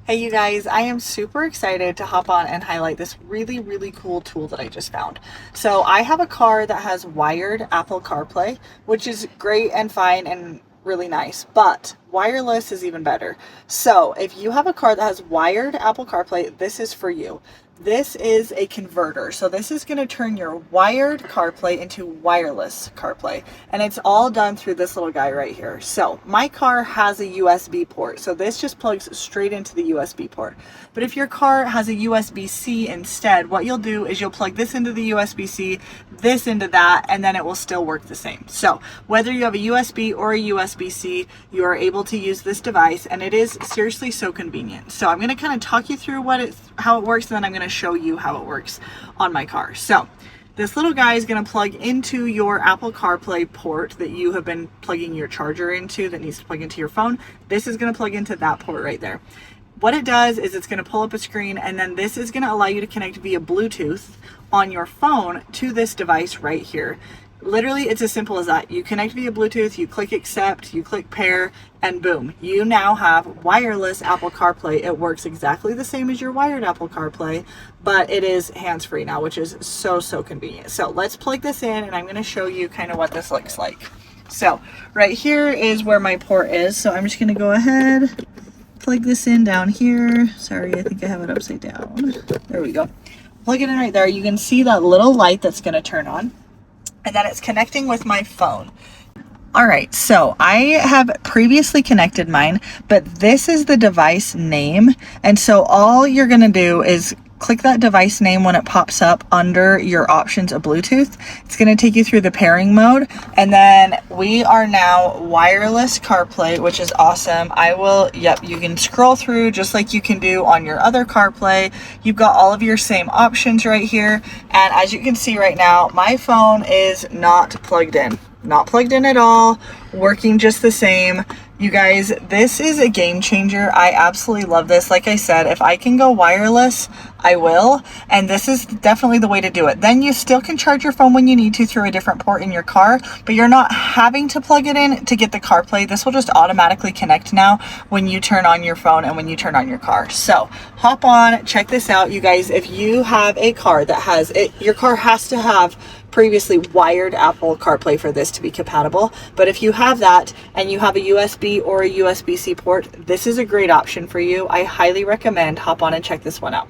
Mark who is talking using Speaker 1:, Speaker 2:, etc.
Speaker 1: Hey you guys, I am super excited to hop on and highlight this really cool tool that I just found. So I have a car that has wired Apple CarPlay, which is great and fine and really nice, but wireless is even better. So if you have a car that has wired Apple CarPlay, this is for you. This is a converter. So this is going to turn your wired CarPlay into wireless CarPlay. And it's all done through this little guy right here. So my car has a USB port. So this just plugs straight into the USB port. But if your car has a USB-C instead, what you'll do is you'll plug this into the USB-C, this into that, and then it will still work the same. So whether you have a USB or a USB-C, you are able to use this device, and it is seriously so convenient. So I'm going to kind of talk you through how it works, and then I'm going to show you how it works on my car. So this little guy is going to plug into your Apple CarPlay port that you have been plugging your charger into that needs to plug into your phone. This is going to plug into that port right there. What it does is it's going to pull up a screen, and then this is going to allow you to connect via Bluetooth on your phone to this device right here. Literally, it's as simple as that. You connect via Bluetooth, you click accept, you click pair, and boom, you now have wireless Apple CarPlay. It works exactly the same as your wired Apple CarPlay, but it is hands-free now, which is so convenient. So let's plug this in, and I'm going to show you kind of what this looks like. So right here is where my port is. So I'm just going to go ahead, plug this in down here. Sorry, I think I have it upside down. There we go. Plug it in right there. You can see that little light that's going to turn on, and then it's connecting with my phone. All right, so I have previously connected mine, but this is the device name. And so all you're gonna do is click that device name when it pops up under your options of Bluetooth. It's gonna take you through the pairing mode. And then we are now wireless CarPlay, which is awesome. You can scroll through just like you can do on your other CarPlay. You've got all of your same options right here. And as you can see right now, my phone is not plugged in. Not plugged in at all, working just the same. You guys, this is a game changer. I absolutely love this. Like I said, if I can go wireless, I will. And this is definitely the way to do it. Then you still can charge your phone when you need to through a different port in your car, but you're not having to plug it in to get the CarPlay. This will just automatically connect now when you turn on your phone and when you turn on your car. So hop on, check this out. You guys, if you have a car that has it, your car has to have previously wired Apple CarPlay for this to be compatible. But if you have that and you have a USB or a USB-C port, this is a great option for you. I highly recommend hop on and check this one out.